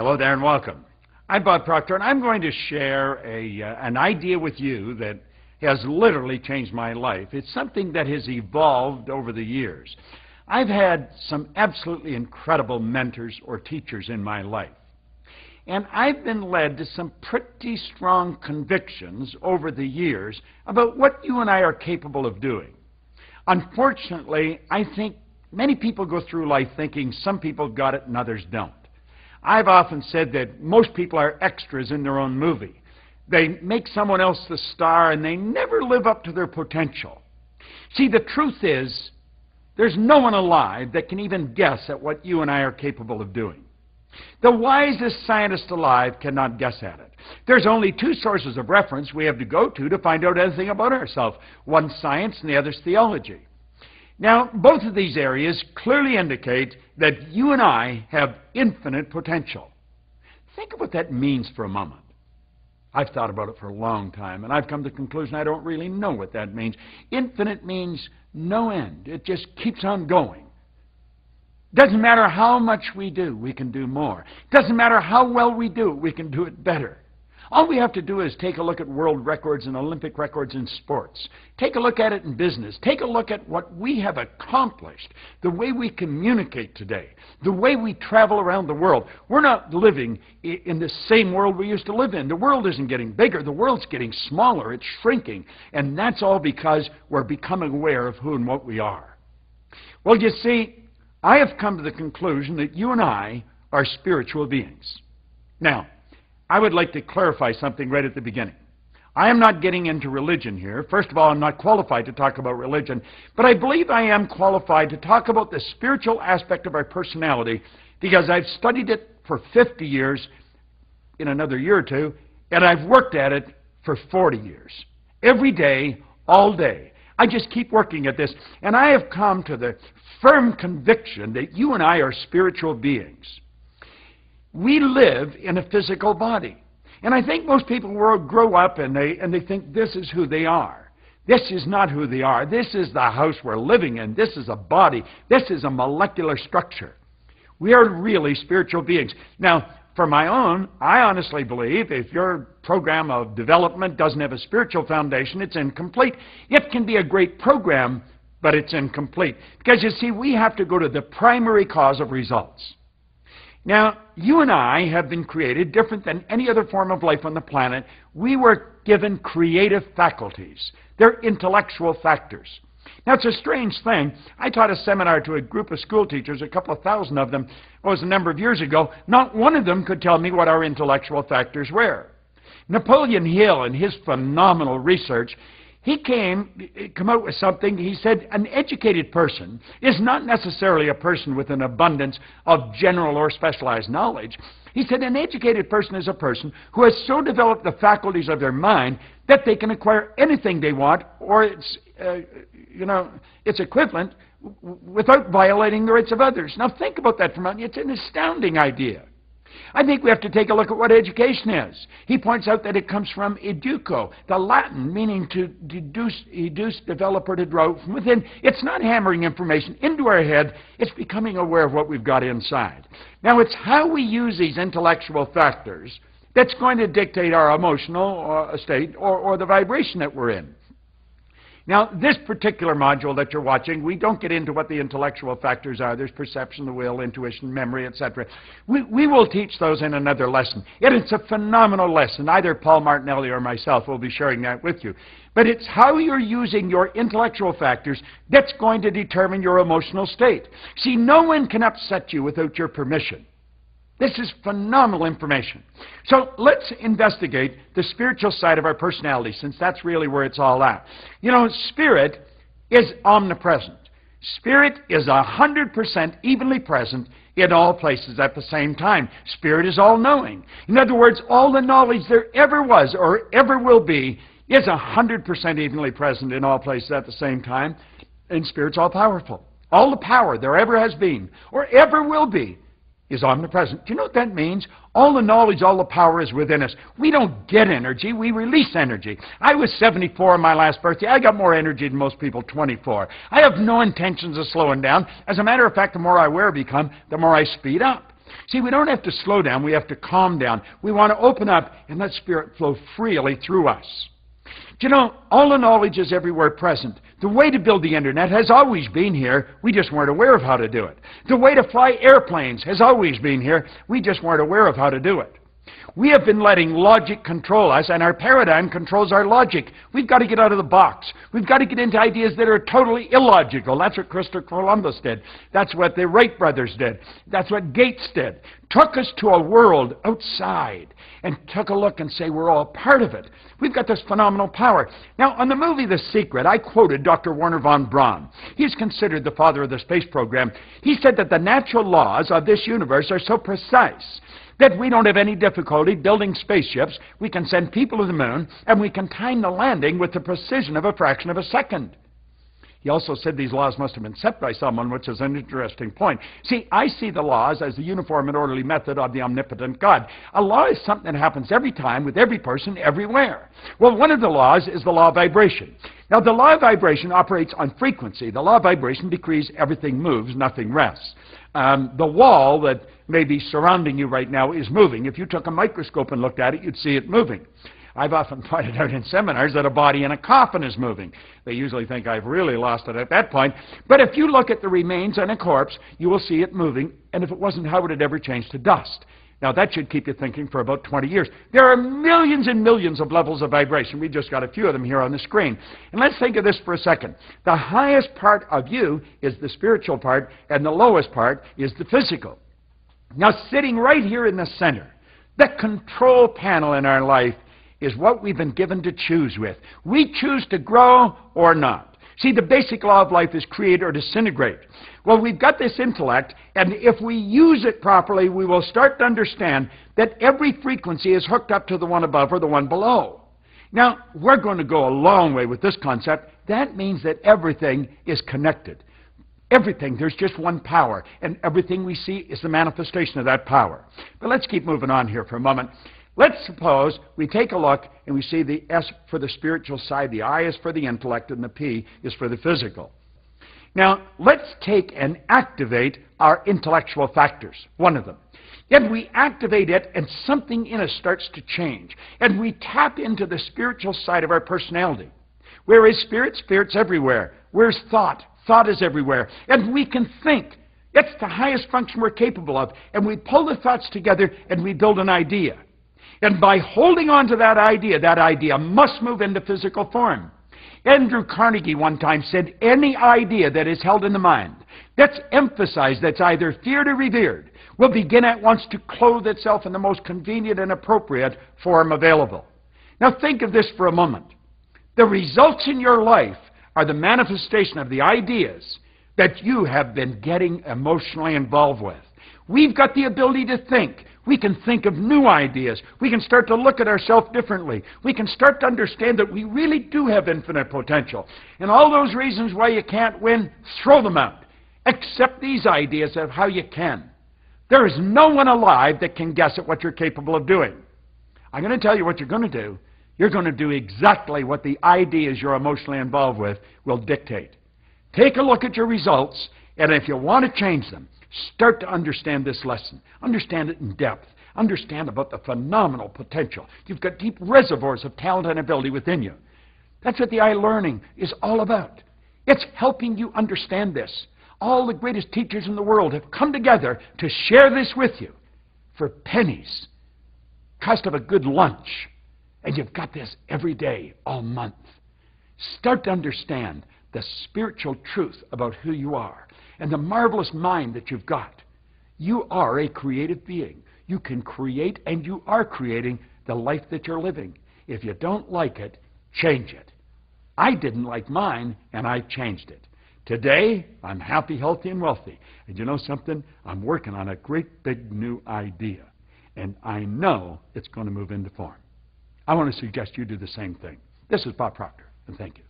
Hello there and welcome. I'm Bob Proctor, and I'm going to share an idea with you that has literally changed my life. It's something that has evolved over the years. I've had some absolutely incredible mentors or teachers in my life, and I've been led to some pretty strong convictions over the years about what you and I are capable of doing. Unfortunately, I think many people go through life thinking some people got it and others don't. I've often said that most people are extras in their own movie. They make someone else the star, and they never live up to their potential. See, the truth is, there's no one alive that can even guess at what you and I are capable of doing. The wisest scientist alive cannot guess at it. There's only two sources of reference we have to go to find out anything about ourselves. One's science and the other's theology. Now, both of these areas clearly indicate that you and I have infinite potential. Think of what that means for a moment. I've thought about it for a long time, and I've come to the conclusion I don't really know what that means. Infinite means no end. It just keeps on going. Doesn't matter how much we do, we can do more. Doesn't matter how well we do it, we can do it better. All we have to do is take a look at world records and Olympic records in sports. Take a look at it in business. Take a look at what we have accomplished, the way we communicate today, the way we travel around the world. We're not living in the same world we used to live in. The world isn't getting bigger. The world's getting smaller. It's shrinking. And that's all because we're becoming aware of who and what we are. Well, you see, I have come to the conclusion that you and I are spiritual beings. Now, I would like to clarify something right at the beginning. I am not getting into religion here. First of all, I'm not qualified to talk about religion, but I believe I am qualified to talk about the spiritual aspect of our personality because I've studied it for 50 years in another year or two, and I've worked at it for 40 years. Every day, all day. I just keep working at this, and I have come to the firm conviction that you and I are spiritual beings. We live in a physical body. And I think most people grow up and they think this is who they are. This is not who they are. This is the house we're living in. This is a body. This is a molecular structure. We are really spiritual beings. Now, for my own, I honestly believe if your program of development doesn't have a spiritual foundation, it's incomplete. It can be a great program, but it's incomplete. Because you see, we have to go to the primary cause of results. Now, you and I have been created different than any other form of life on the planet. We were given creative faculties. They're intellectual factors. Now, it's a strange thing. I taught a seminar to a group of school teachers, a couple of thousand of them. It was a number of years ago. Not one of them could tell me what our intellectual factors were. Napoleon Hill, in his phenomenal research, he come out with something. He said an educated person is not necessarily a person with an abundance of general or specialized knowledge. He said an educated person is a person who has so developed the faculties of their mind that they can acquire anything they want or its equivalent without violating the rights of others. Now think about that for a moment. It's an astounding idea. I think we have to take a look at what education is. He points out that it comes from educo, the Latin meaning to deduce, develop, or to draw from within. It's not hammering information into our head. It's becoming aware of what we've got inside. Now, it's how we use these intellectual factors that's going to dictate our emotional state or the vibration that we're in. Now, this particular module that you're watching, we don't get into what the intellectual factors are. There's perception, the will, intuition, memory, etc. We will teach those in another lesson. And it's a phenomenal lesson. Either Paul Martinelli or myself will be sharing that with you. But it's how you're using your intellectual factors that's going to determine your emotional state. See, no one can upset you without your permission. This is phenomenal information. So let's investigate the spiritual side of our personality, since that's really where it's all at. You know, spirit is omnipresent. Spirit is 100% evenly present in all places at the same time. Spirit is all-knowing. In other words, all the knowledge there ever was or ever will be is 100% evenly present in all places at the same time. And Spirit's all-powerful. All the power there ever has been or ever will be is omnipresent. Do you know what that means? All the knowledge, all the power is within us. We don't get energy, we release energy. I was 74 on my last birthday. I got more energy than most people 24. I have no intentions of slowing down. As a matter of fact, the more I become, the more I speed up. See, we don't have to slow down. We have to calm down. We want to open up and let Spirit flow freely through us. Do you know, all the knowledge is everywhere present. The way to build the internet has always been here. We just weren't aware of how to do it. The way to fly airplanes has always been here. We just weren't aware of how to do it. We have been letting logic control us, and our paradigm controls our logic. We've got to get out of the box. We've got to get into ideas that are totally illogical. That's what Christopher Columbus did. That's what the Wright brothers did. That's what Gates did. Took us to a world outside and took a look and say we're all part of it. We've got this phenomenal power. Now, on the movie The Secret, I quoted Dr. Wernher von Braun. He's considered the father of the space program. He said that the natural laws of this universe are so precise that we don't have any difficulty building spaceships. We can send people to the moon, and we can time the landing with the precision of a fraction of a second. He also said these laws must have been set by someone, which is an interesting point. See, I see the laws as the uniform and orderly method of the omnipotent God. A law is something that happens every time with every person everywhere. Well, one of the laws is the law of vibration. Now, the law of vibration operates on frequency. The law of vibration decrees everything moves, nothing rests. The wall that may be surrounding you right now is moving. If you took a microscope and looked at it, you'd see it moving. I've often pointed out in seminars that a body in a coffin is moving. They usually think I've really lost it at that point. But if you look at the remains in a corpse, you will see it moving. And if it wasn't, how would it ever change to dust? Now, that should keep you thinking for about 20 years. There are millions and millions of levels of vibration. We just got a few of them here on the screen. And let's think of this for a second. The highest part of you is the spiritual part, and the lowest part is the physical. Now, sitting right here in the center, the control panel in our life is what we've been given to choose with. We choose to grow or not. See, the basic law of life is create or disintegrate. Well, we've got this intellect, and if we use it properly, we will start to understand that every frequency is hooked up to the one above or the one below. Now, we're going to go a long way with this concept. That means that everything is connected. Everything, there's just one power, and everything we see is the manifestation of that power. But let's keep moving on here for a moment. Let's suppose we take a look and we see the S for the spiritual side, the I is for the intellect, and the P is for the physical. Now, let's take and activate our intellectual factors, one of them. And we activate it, and something in us starts to change. And we tap into the spiritual side of our personality. Where is spirit? Spirit's everywhere. Where's thought? Thought is everywhere. And we can think. It's the highest function we're capable of. And we pull the thoughts together, and we build an idea. And by holding on to that idea must move into physical form. Andrew Carnegie one time said, any idea that is held in the mind, that's emphasized, that's either feared or revered, will begin at once to clothe itself in the most convenient and appropriate form available. Now think of this for a moment. The results in your life are the manifestation of the ideas that you have been getting emotionally involved with. We've got the ability to think. We can think of new ideas. We can start to look at ourselves differently. We can start to understand that we really do have infinite potential. And all those reasons why you can't win, throw them out. Accept these ideas of how you can. There is no one alive that can guess at what you're capable of doing. I'm going to tell you what you're going to do. You're going to do exactly what the ideas you're emotionally involved with will dictate. Take a look at your results, and if you want to change them, start to understand this lesson. Understand it in depth. Understand about the phenomenal potential. You've got deep reservoirs of talent and ability within you. That's what the I-Learning is all about. It's helping you understand this. All the greatest teachers in the world have come together to share this with you for pennies. Cost of a good lunch. And you've got this every day, all month. Start to understand the spiritual truth about who you are and the marvelous mind that you've got. You are a creative being. You can create, and you are creating the life that you're living. If you don't like it, change it. I didn't like mine, and I changed it. Today, I'm happy, healthy, and wealthy. And you know something? I'm working on a great big new idea. And I know it's going to move into form. I want to suggest you do the same thing. This is Bob Proctor, and thank you.